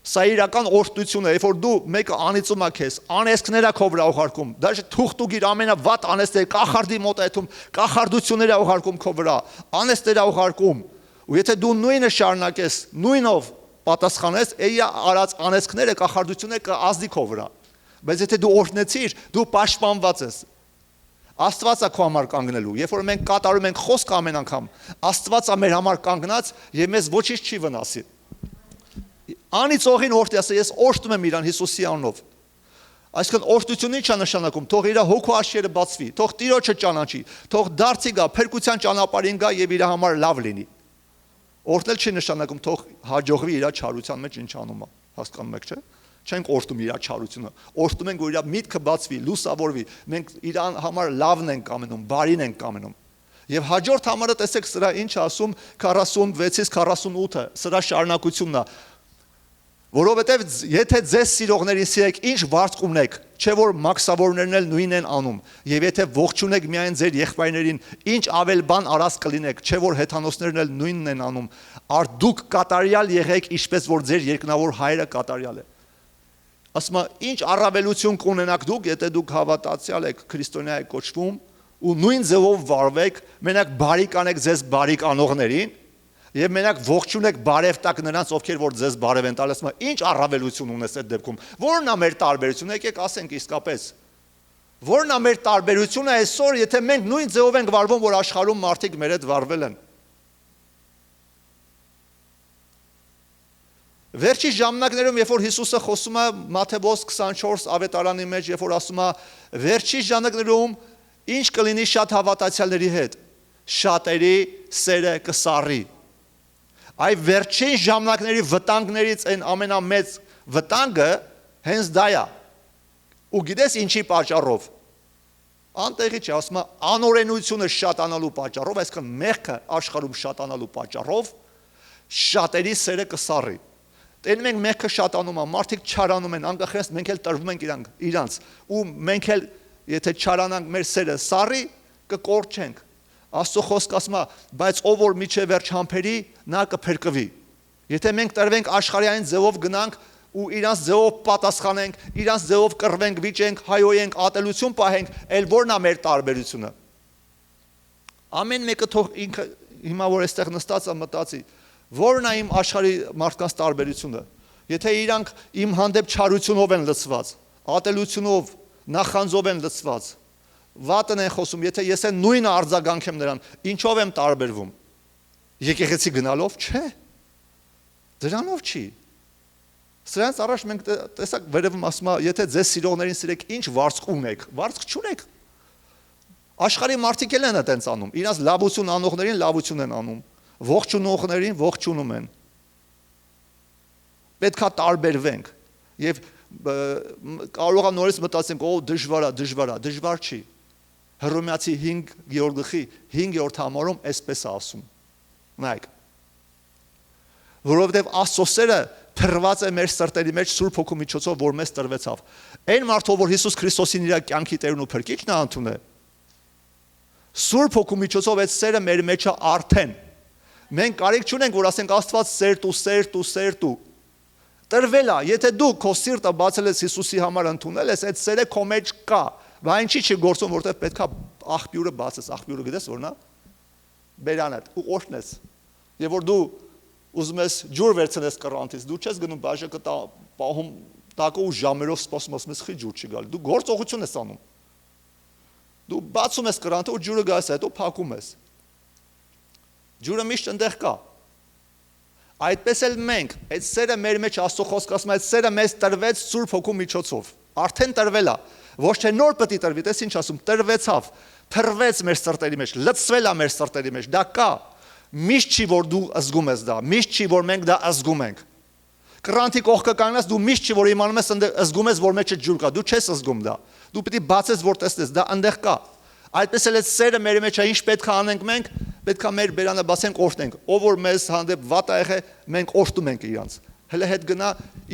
Սա իրական օրհնություն է, երբ որ դու մեկը անիծում է քեզ, անեծքներ է քո վրա ուղարկում, դաժե թուղթուկ իր ամենավատ անեծները, կախարդի մոտ է այդում, կախարդություններ է ուղարկում քո վրա, անեծներ է ուղարկում։ Ու եթե դու նույնը շարունակես, նույնով պատասխանես, էի արած անեծքները, կախարդությունները կազդի քո վրա։ Բայց եթե դու օրհնեցիր, դու պաշտպանված ես։ Աստված է քո համար կանգնելու, երբ որ մենք կատարում ենք խոսքը ամեն անգամ, Աստված է մեր համար կանգնած եւ մեզ ոչինչ չի վնասի։ Անիծողին օրհնի, ասա ես օրհնում եմ իրան Հիսուսի անունով։ Այսինքն օրհնությունը ի՞նչ է նշանակում, թող իր հոգու աշխարհը բացվի, թող Տիրոջը ճանաչի, թող դարձի գա, փրկության ճանապարհին գա եւ իր համար լավ լինի։ Օրհնել չի նշանակում, թող հաջողվի իր չարության մեջ ինչ անում է, հասկանում եք, չէ՞։ Չենք օրհնում իր չարությունը, օրհնում ենք, որ իր միտքը բացվի, լուսավորվի, մենք իր համար լավն ենք կամենում, բարին ենք կամենում։ Եվ հաջորդ համարը տեսեք սրա ինչ ասում 46-ից 48-ը, սրա շարունակությունն է։ Որովհետև եթե ձեզ սիրողներին սիրեք, ինչ վարձ ունեք, չէ որ մաքսավորներն էլ նույնն են անում, եւ եթե ողջունեք միայն ձեր եղբայրներին, ինչ ավել բան արած կլինեք, չէ որ հեթանոսներն էլ նույնն են անում, արդ դուք կատարյալ եղեք, ինչպես որ ձեր երկնավոր հայրը կատարյալ է։ Ասում է, ինչ առավելություն կունենաք դուք, եթե դուք հավատացյալ եք, քրիստոնյա եք կոչվում, ու նույն ձևով վարվեք, մենակ բարիք անեք ձեզ բարիք անողներին, եւ մենակ ողջունեք բարև տակ նրանց, ովքեր որ ձեզ բարև են տալիս, ինչ առավելություն ունես այդ դեպքում։ Որն է մեր տարբերությունը, եկեք ասենք իսկապես։ Որն է մեր տարբերությունը այսօր, եթե մենք նույն ձևով ենք վարվում, որ աշխարհում մարդիկ մեր հետ վարվել են։ Վերջի ժամանակներում, երբ որ Հիսուսը խոսում է Մատթեոս 24 ավետարանի մեջ, երբ որ ասում է վերջի ժամանակներում ինչ կլինի շատ հավատացյալների հետ, շատերի սերը կսառի։ Այ վերջին ժամանակների վտանգներից այն ամենամեծ վտանգը հենց դա է։ Ու գիտես ինչի պատճառով։ Անտեղի չի, ասում է անօրենությունը շատանալու պատճառով, այսինքն մեղքը աշխարհում շատանալու պատճառով շատերի սերը կսառի։ Տենում ենք մեղքը շատանում է, մարդիկ չարանում են, անկախ նրանց մենք էլ տրվում ենք իրանց, ու մենք էլ եթե չարանանք մեր սերը սառի, կկորչենք։ Աստծո խոսքը ասում է, բայց ով որ միջև վերջ համբերի, նա կփրկվի։ Եթե մենք տրվենք աշխարհային ձևով գնանք ու իրանց ձևով պատասխանենք, իրանց ձևով կռվենք, վիճենք, հայոյենք, ատելություն պահենք, ել որն է մեր տարբերությունը։ Ամեն մեկը թող ինքը հիմա որ այստեղ նստած է մտածի, որն է իմ աշխարհի մարդկանց տարբերությունը։ Եթե իրանք իմ հանդեպ չարությունով են լցված, ատելությունով, նախանձով են լցված, վատն են խոսում, եթե ես են նույնը արձագանքեմ նրան, ինչով եմ տարբերվում։ Եկեղեցի գնալով, չէ։ Դրանով չի։ Սրանց առաջ մենք տեսակ վերևում ասում է, եթե ձեզ սիրողներին սիրեք, ինչ վարձք ունեք, վարձք չունեք։ Աշխարհի մարդիկ էլ են այդպես անում, իրաց լավություն անողներին լավություն են անում, ողջունողներին ողջունում են։ Պետքա տարբերվենք եւ կարող է նորից մտածենք, օ դժվար չի։ Հռոմեացի 5-րդ համարում այսպես է ասում։ Նայեք։ Որովհետև Աստծո սերը թրված է մեր սրտերի մեջ Սուրբ Հոգու միջոցով, որ մեզ տրվեցավ։ Այն մարդով, որ Հիսուս Քրիստոսին իր կյանքի Տերն ու Փրկիչն է ընդունել, Սուրբ Հոգու միջոցով այդ սերը մեր մեջ է արդեն։ Մենք կարիք չունենք, որ ասենք Աստված սեր տու։ Տրվել է, եթե դու քո սիրտը բացել ես Հիսուսի համար ընդունել ես, այդ սերը քո մեջ կա։ Բայց ինչի՞ չի գործում, որտեղ պետքա աղբյուրը բացես, աղբյուրը գիտես որն է։ Բերանը ու օշնես։ Եվ որ դու ուզում ես ջուր վերցնես կռանտից, դու չես գնում բաժակը պահում տակը ու ժամերով սպասում ասում ես խի ջուր չի գալի։ Դու գործողություն ես անում։ Դու բացում ես կռանտը ու ջուրը գալիս է, հետո փակում ես։ Ջուրը միշտ այնտեղ կա։ Այդպես էլ մենք, այդ սերը մեր մեջ Աստծո խոսքը ասում է, այդ սերը մեզ տրվեց Սուրբ Հոգու միջոցով։ Արդեն տրվել է։ Ոչ թե նոր պետք է տրվի, տես ինչ ասում, տրվեցավ, թրվեց մեր սրտերի մեջ, լցվել է մեր սրտերի մեջ, դա կա։ Միշտ չի որ դու զգում ես դա, միշտ չի որ մենք դա զգում ենք։ Կռանտի կողքը կանգնած դու միշտ չի որ իմանում ես զգում ես որ մեջը ջուր կա, դու չես զգում դա։ Դու պետք է բացես որ տեսնես, դա այնտեղ կա։ Այդպես էլ այդ սերը մեր մեջ է, ինչ պետք է անենք մենք, պետք է մեր բերանը բացենք, օրհնենք։ Ով որ մեզ հանդեպ վատ է եղել, մենք օրհնում ենք իրանց։ Հələ հետ գնա,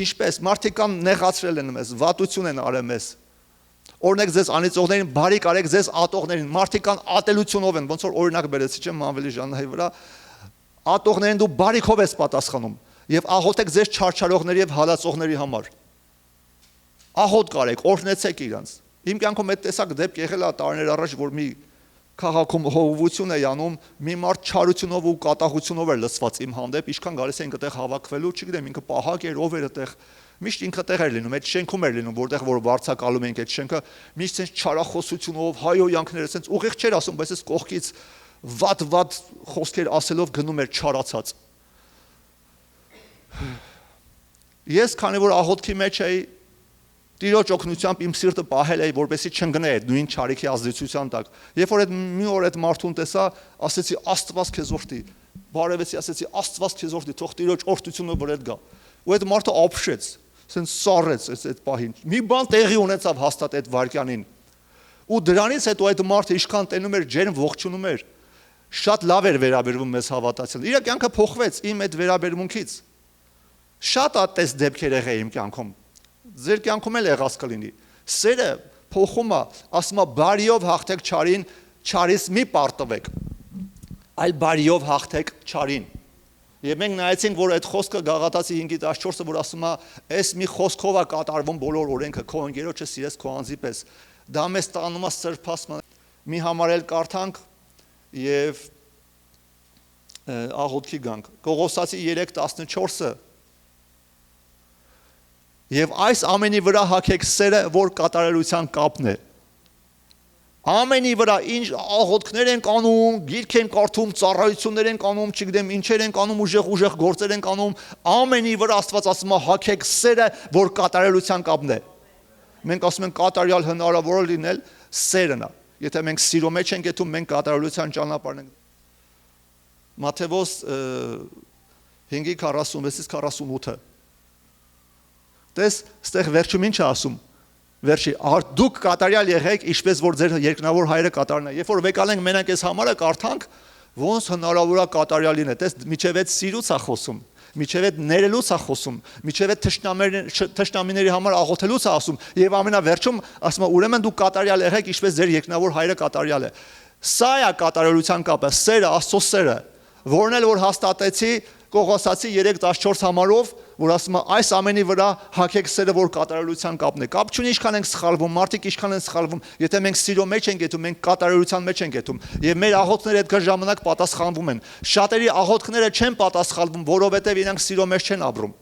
ինչպես մարդիկ կան նեղացրել են մեզ, վատություն են արել մեզ։ Օրինակ ձեզ անիծողներին բարի կարեք, ձեզ ատողներին, մարդիկ կան ատելությունով են, ոնց որ օրինակ բերեցի չեմ Մանվելի Ժաննայի վրա, ատողներին դու բարիքով ես պատասխանում եւ աղոթեք ձեզ չարչարողների եւ հալածողների համար։ Աղոթ կարեք, օրհնեցեք իրանց։ Իմ կյանքում այդ տեսակ դեպք եղել է տարիներ առաջ, որ մի քաղաքում հովվություն է անում, մի մարդ չարությունով ու կատաղությունով էր լցված իմ հանդեպ, ինչքան գալիս էին այդտեղ հավաքվելու, չգիտեմ, ինքը պահակ էր, ով էր այդտեղ, միշտ ինքը տեղ էր լինում, այդ շենքում էր լինում, որտեղ որ վարձակալում էինք այդ շենքը, միշտ sense չարախոսությունով, հայոյանքները sense ուղիղ չէր ասում, բայց այս կողքից վատ խոսքեր ասելով գնում էր չարացած։ Ես քանի որ աղոթքի մեջ էի, Տիրոջ օգնությամբ իմ սիրտը պահել էի, որպեսզի չընկնեի այդ նույն չարիքի ազդեցության տակ։ Երբ որ այդ մի օր այդ մարդուն տեսա, ասեցի Աստված քեզ օրհնի։ Բարևեցի, ասեցի Աստված քեզ օրհնի, թող Տիրոջ օրհնությունը վրեդ գա։ Ու այդ մարդը ապշեց, ասեն սառեց այդ պահին։ Մի բան տեղի ունեցավ հաստատ այդ վարքյանին։ Ու դրանից հետո այդ մարդը ինչքան տենում էր, ջերմ ողջունում էր, շատ լավ էր վերաբերվում մեզ հավատացյալ։ Իր կյանքը փոխվեց իմ այդ վերաբերմունքից։ Շատ այդպես դեպքեր եղել իմ կյանքում։ Ձեր կյանքում էլ եղած կլինի։ Սերը փոխում է, ասում է բարիով հաղթեք չարին, չարից մի պարտվեք, այլ բարիով հաղթեք չարին։ Եվ մենք նայեցինք, որ այդ խոսքը Գաղատացի 5:14-ը, որ ասում է, այս մի խոսքով է կատարվում բոլոր օրենքը, քո ընկերոջը սիրես քո անձի պես։ Դա մեզ տանում է սրբացման։ Մի համար էլ կարդանք եւ աղոթքի գանք։ Կողոսացի 3:14-ը Եվ այս ամենի վրա հագեք սերը, որ կատարելության կապն է։ Ամենի վրա ինչ աղոթքներ են անում, գիրք են կարդում, ծառայություններ են անում, չգիտեմ ինչեր են անում, ուժեղ գործեր են անում, ամենի վրա Աստված ասում է հագեք սերը, որ կատարելության կապն է։ Մենք ասում ենք կատարյալ հնարավոր լինել սերն է։ Եթե մենք սիրո մեջ ենք եթում, մենք կատարելության ճանապարհն ենք։ Մատթեոս 5:46-48 Տես, ստեղ վերջում ինչ է ասում, վերջի, դուք կատարյալ եղեք, ինչպես որ ձեր երկնավոր հայրը կատարն է, երբ որ վեկալենք մենակ այս համարը կարդանք, ոնց հնարավոր է կատարյալ լինել, տես, միջև այդ սիրուց է խոսում, միջև այդ ներելուց է խոսում, միջև այդ թշնամիների համար աղոթելուց է ասում, եւ ամենավերջում ասում է, ուրեմն դուք կատարյալ եղեք, ինչպես ձեր երկնավոր հայրը կատարյալ է։ Սա է կատարելության կապը, սերը, Աստծո սերը, որն էլ որ հաստատեցի Կողոսացի 3:14 համարով, որ ասում է այս ամենի վրա հագեք սերը, որ կատարելության կապն է։ Կապ չունի ինչքան ենք սխալվում, մարդիկ ինչքան են սխալվում, եթե մենք սիրո մեջ ենք գետում, մենք կատարելության մեջ ենք գետում, եւ մեր աղոթքները այդ ժամանակ պատասխանվում են։ Շատերի աղոթքները չեն պատասխանվում, որովհետեւ իրենք սիրո մեջ չեն ապրում։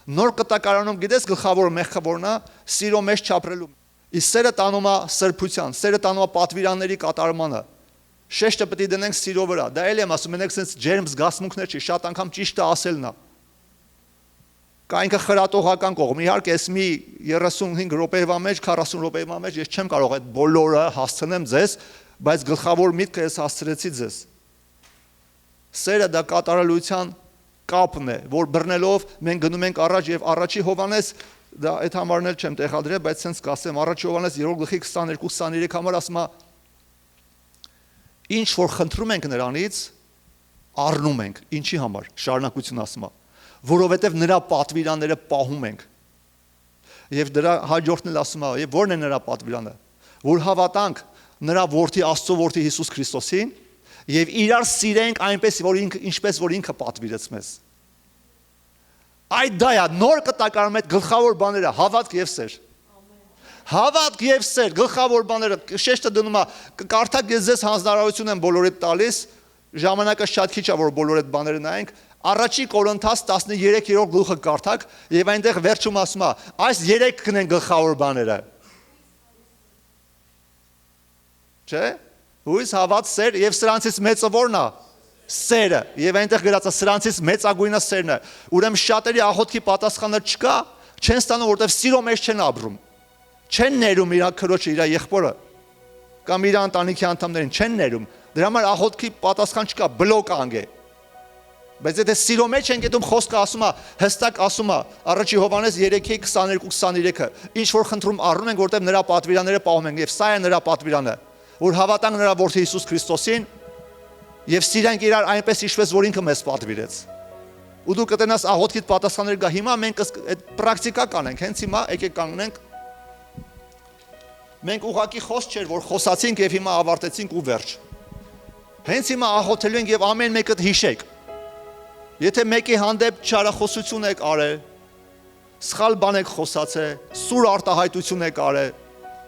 Նոր կտակարանում գիտես գլխավոր մեղքը որն է, սիրո մեջ չապրելու։ Իսկ սերը տանում է սրբության, սերը տանում է պատվիրանների կատարմանը։ Շեշտը պետք է դնենք սիրո վրա։ Դա էլ եմ ասում, մենք sense ջերմ զգացմունքներ չի, շատ անգամ ճիշտը ասելն է։ Կա ինքը խրատողական կողմ։ Իհարկե, ես մի 35 րոպեվա մեջ, 40 րոպեվա մեջ ես չեմ կարող այդ բոլորը հասցնեմ ձեզ, բայց գլխավոր միտքը ես հասցրեցի ձեզ։ Սերը դա կատարելության կապն է, որ բռնելով մենք գնում ենք առաջ եւ առաջի Հովանես դա այդ համարն էլ չեմ տեղադրել, բայց sense կասեմ առաջի Հովանես 3:22-23 համար ասում է ինչ որ խնդրում ենք նրանից առնում ենք, ինչի համար, շարունակություն ասում է, որովհետև նրա պատվիրանները պահում ենք։ Եվ դրա հաջորդն էլ ասում է, եւ ո՞րն է նրա պատվիրանը, որ հավատանք նրա որդի Աստծո որդի Հիսուս Քրիստոսին եւ իրար սիրենք այնպես, որ ինքը ինչպես որ ինքը պատվիրեց մեզ։ Այդ դա է նոր կտակարանում այդ գլխավոր բաները, հավատք եւ սեր։ Հավատք եւ սեր, գլխավոր բաները, շեշտը դնում է, կարդակ ես ձեզ հանձնարարություն եմ բոլորիդ տալիս, ժամանակը շատ քիչ է որ բոլոր այդ բաները նայենք, առաջի Կորինթաց 13-րդ գլուխը կարդակ եւ այնտեղ վերջում ասում է, այս 3-ն են գլխավոր բաները։ Չէ՞։ Հույս, հավատ, սեր եւ սրանցից մեծը ո՞րն է։ Սերը, եւ այնտեղ գրած է սրանցից մեծագույնը սերն է։ Ուրեմն շատերի աղոթքի պատասխանը չկա, չեն ստանում, որովհետեւ սիրո մեջ չեն ապրում։ Չեն ներում իր քրոջը, իր եղբորը կամ իր ընտանիքի անդամներին չեն ներում։ Դրա համար աղոթքի պատասխան չկա, բլոկ անգ է։ Բայց եթե սիրո մեջ են գտնում խոսքը ասում է, հստակ ասում է, առաջի Հովանես 3:22-23-ը, ինչ որ խնդրում առնում ենք, որտեղ նրա պատվիրանները պահում են, եւ սա է նրա պատվիրանը, որ հավատանք նրա որդի Հիսուս Քրիստոսին եւ սիրենք իրար այնպես ինչպես որ ինքը մեզ պատվիրեց։ Ու դու կտենաս աղոթքիդ պատասխաններ գա։ Հիմա մենք այդ պրակտիկա կանենք, հենց հիմա եկեք կանգնենք։ Մենք ուղակի խոսք չէր, որ խոսացինք եւ հիմա ավարտեցինք ու վերջ։ Հենց հիմա աղոթելու ենք եւ ամեն մեկը հիշեք։ Եթե մեկի հանդեպ չարախոսություն եք արել, սխալ բան եք խոսացել, սուր արտահայտություն եք արել,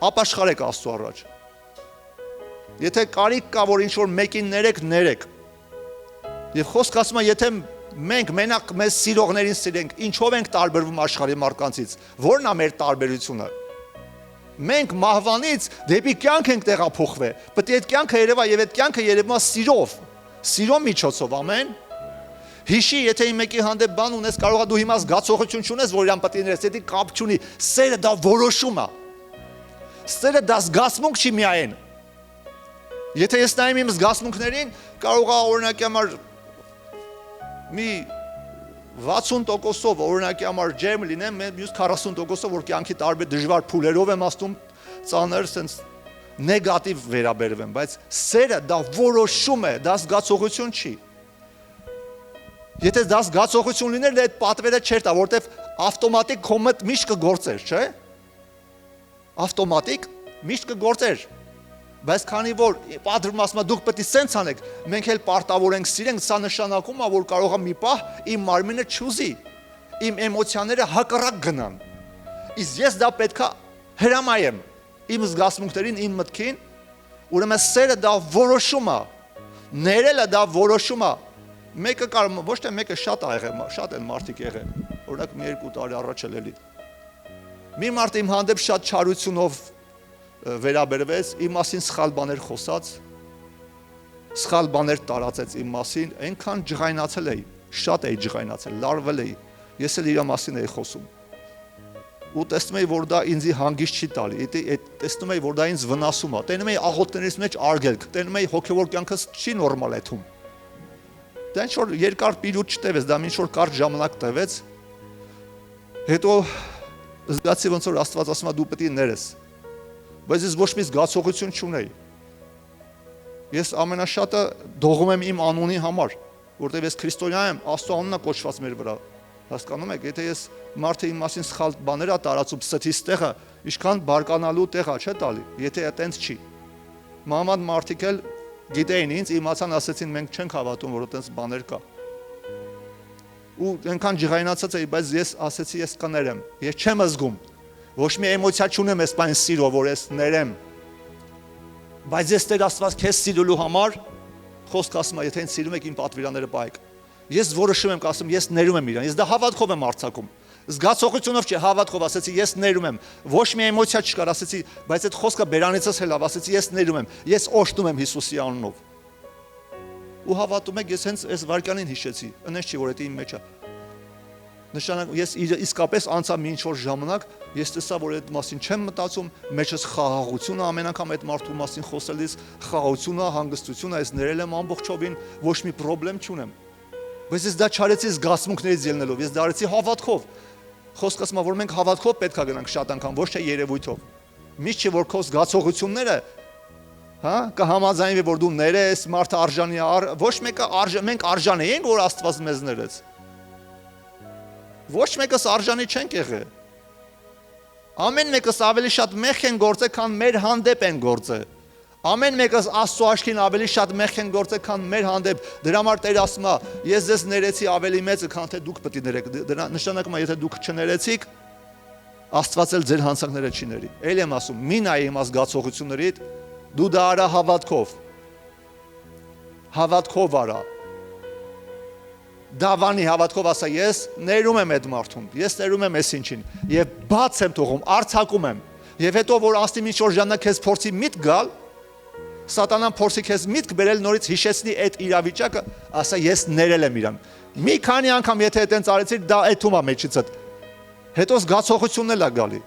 ապաշխարեք Աստծո առաջ։ Եթե կարիք կա, որ ինչ-որ մեկին ներեք։ Եվ խոսք ասում է, եթե մենք մենակ մեզ սիրողներին սիրենք, ինչով ենք տարբերվում աշխարհի մարդկանցից, ո՞րն է մեր տարբերությունը։ Մենք մահվանից դեպի կյանք ենք տեղափոխվել, պետք է այդ կյանքը երևա եւ այդ կյանքը երևա սիրով, սիրո միջոցով, ամեն։ Հիշի, եթե մեկի հանդեպ բան ունես, կարող է դու հիմա զգացողություն չունես, որ իրան պետք է ներես, դա կապ չունի, սերը դա որոշում է։ Սերը դա զգացմունք չի միայն։ Եթե ես նայեմ իմ զգացմունքներին, կարող է օրինակի համար մի 60%-ով օրինակի համար ջերմ լինեմ, մյուս 40%-ով որ կյանքի տարբեր դժվար փուլերով եմ ասում, ծանր sense նեգատիվ վերաբերվեմ, բայց սերը դա որոշում է, դա զգացողություն չի։ Եթե դա զգացողություն լիներ, այդ պատվերը չէր տա, որտեվ ավտոմատիկ քո մոտ միշտ կգործեր, չէ՞։ Ավտոմատիկ միշտ կգործեր։ Բայց քանի որ պատվիրում ասում է դուք պետք է սենց անեք, մենք էլ պարտավոր ենք սիրենք, սա նշանակում է, որ կարող է մի պահ իմ մարմինը չուզի, իմ էմոցիաները հակառակ գնան։ Իսկ ես դա պետքա հրամայեմ իմ զգացմունքներին, իմ մտքին, ուրեմն սերը դա որոշում է, ներելը դա որոշում է։ Մեկը կարող ոչ թե մեկը շատ է եղել, շատ են մարդիկ եղել, օրինակ մի 2 տարի առաջ էլի։ Մի մարդ իմ հանդեպ շատ չարությունով վերաբերվեց, իմ մասին սխալ բաներ խոսած, սխալ բաներ տարածեց իմ մասին, այնքան ջղայնացել էի, շատ էի ջղայնացել, լարվել էի, ես էլ իր մասին էի խոսում։ Ու տեսնում էի, որ դա ինձ հանգիստ չի տալի, տեսնում էի, որ դա ինձ վնասում է, տենում էի աղոթքներից մեջ արգելք, տենում էի հոգևոր կյանքս չի նորմալ էթում։ Դա ինչ որ երկար պիրուտ չտևեց, դա ինչ որ կարճ ժամանակ տևեց։ Հետո զգացի ոնց որ Աստված ասում է դու պետք է ներես։ Բայց ես ոչ մի զգացողություն չունեի։ Ես ամենաշատը դողում եմ իմ անունի համար, որտեղ ես քրիստոնյա եմ, Աստծո անունն է կոչված մեր վրա։ Հասկանում եք, եթե ես մարդը իմ մասին սխալ բաներ է տարածում, ստից տեղը, ինչքան բարկանալու տեղ է, չէ՞ տալի, եթե այտենց չի։ Մահմադ մարդիկ էլ գիտեին ինձ, իմացան, ասեցին մենք չենք հավատում, որ այտենց բաներ կա։ ու այնքան ջղայնացած էի, բայց ես ասեցի ես կներեմ, ես չեմ զգում, ոչ մի էմոցիա չունեմ այս բան սիրո, որ ես ներեմ, բայց ես Տեր Աստված քեզ սիրելու համար խոսք ասում է, եթե ինձ սիրում եք իմ պատվիրանները պահեք, ես որոշում եմ ասում, ես ներում եմ իրան, ես դա հավատքով եմ արձակում, զգացողությունով չէ, հավատքով ասեցի, ես ներում եմ, ոչ մի էմոցիա չկար, ասեցի, բայց այդ խոսքը բերանիցս էլ ասեցի, ես ներում եմ, ես օժտում եմ Հիսուսի անունով։ Ու հավատում եք, ես հենց այս վարքյանին հիշեցի, այնպես չի, որ դա իմ մեջ է։ Նշանակ ես իսկապես անցա մի ինչ-որ ժամանակ, ես տեսա, որ այդ մասին չեմ մտածում, մեջս խաղաղությունը ամեն անգամ այդ մարդու մասին խոսելիս խաղաղությունը, հանգստությունը, ես ներել եմ ամբողջովին, ոչ մի խնդրեմ չունեմ։ Բայց ես դա չարեցի զգացմունքներից ելնելով, ես դա արեցի հավատքով։ Խոսքը ասում է, որ մենք հավատքով պետք է գնանք շատ անգամ, ոչ թե երևույթով։ Միշտ չէ, որ քո զգացողությունները կհամաձայնվի, որ դու ներես, մարդը արժանի է, ոչ մեկը մենք արժանի ենք, որ Աստված մեզ ներեց։ Ոչ մեկս արժանի չենք եղել։ Ամեն մեկս ավելի շատ մեղք են գործել, քան մեր հանդեպ են գործել։ Ամեն մեկս Աստծո աչքին ավելի շատ մեղք են գործել, քան մեր հանդեպ։ Դրա համար Տեր ասում է, ես ձեզ ներեցի ավելի մեծը, քան թե դուք պետք է ներեք։ Դրա նշանակում է, եթե դուք չներեցիք, Աստված էլ ձեր հանցանքները չի ների։ Էլ եմ ասում, մի նայ իմ զգացողություններիդ, դու դա արա հավատքով։ Հավատքով արա։ Դավանի հավատքով ասա, ես ներում եմ այդ մարդուն, ես ներում եմ այս ինչին, եւ բաց եմ թողում, արձակում եմ։ Եվ հետո որ անցնի մի շոր ժամանակ քեզ փորձի միտք գալ, Սատանան փորձի քեզ միտք բերել նորից հիշեցնի այդ իրավիճակը, ասա ես ներել եմ իրան։ Մի քանի անգամ եթե այդտենց արեցիր, դա այդում է մեջիցդ։ Հետո զգացողությունն էլ է գալի։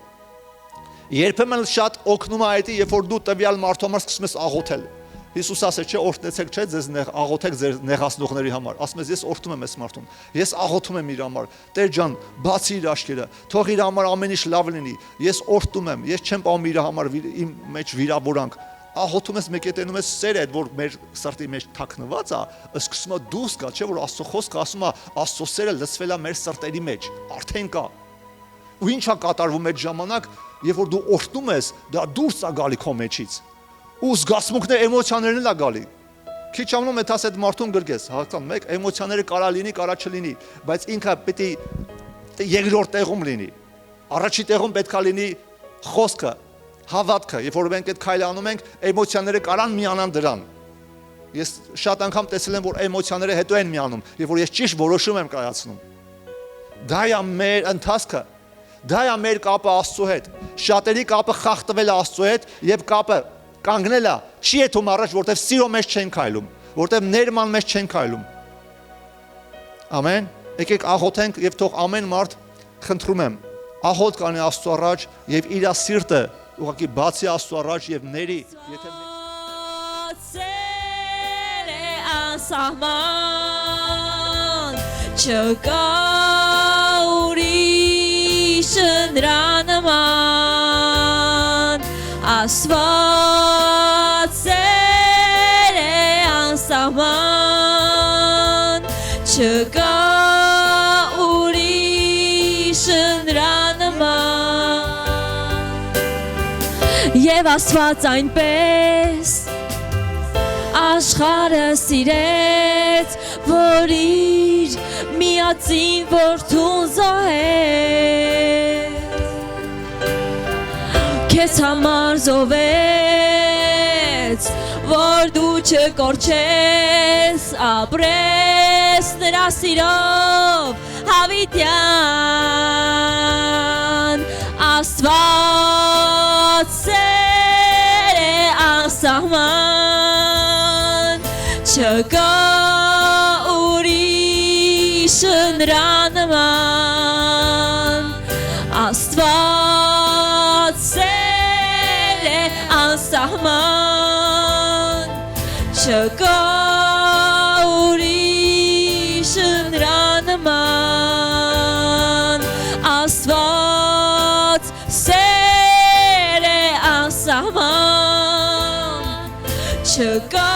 Երբեմն շատ օգնում է այդ, երբ որ դու տվյալ մարդու համար սկսում ես աղոթել։ Հիսուս ասել չէ, օրհնեցեք չէ, ձեզ աղոթեք ձեր նեղացնողների համար։ Ասում ես, ես օրհնում եմ այս մարդուն։ Ես աղոթում եմ իր համար։ Տեր ջան, բացի իր աչքերը, թող իր համար ամեն ինչ լավ լինի։ Ես օրհնում եմ, ես չեմ պահում իր համար իմ մեջ վիրավորանք։ Աղոթում ես մեկ հետենում ես սերը, այդ որ մեր սրտի մեջ թաքնված է, սկսում է դուրս գալ, չէ՞ որ Աստծո խոսքը ասում է, Աստծո սերը լցվել է մեր սրտերի մեջ, արդեն կա։ Ու ի՞նչ է կատարվում այդ ժամանակ, երբ որ դու օրհնում ես, դա դուրս է գալի քո մեջից։ Ու զգացմունքները, էմոցիաներն էլ է գալի։ Քիչ ամնում այդ ասած մարդուն գրկես, հաղթան մեկ էմոցիաները կարա լինի, կարա չլինի, բայց ինքը պետք է երկրորդ տեղում լինի։ Առաջի տեղում պետք է լինի խոսքը, հավատքը, երբ որ մենք այդ քայլը անում ենք, էմոցիաները կարան միանան դրան։ Ես շատ անգամ տեսել եմ, որ էմոցիաները հետո են միանում, երբ որ ես ճիշտ որոշում եմ կայացնում։ Դա է մեր ընթացքը, դա է մեր կապը Աստծո հետ։ Շատերի կապը խախտվել է Աստծո հետ, եւ կապը կանգնել է, չի եթում առաջ, որտեվ սիրո մեջ չեն քայլում, որտեվ ներման մեջ չեն քայլում։ Ամեն։ Եկեք աղոթենք եւ թող ամեն մարդ խնդրում եմ, աղոթ կանի Աստծո առաջ եւ իր սիրտը ուղղակի բացի Աստծո առաջ եւ ների, եթե անսահման չկա ուրիշ նրա նման Աստված սեր է անսահման չկա ուրիշ նրա նման Եվ Աստված այնպես աշխարհը սիրեց, որ իր միածին որդուն զոհեց Քեզ համար զոհվեց, որ դու չկորչես, ապրես նրա սիրով հավիտյան Աստված սեր է անսահման չկա ուրիշ նրա նման Աստված սեր է անսահման չկա ուրիշ նրա նման Աստված սեր է անսահման չկա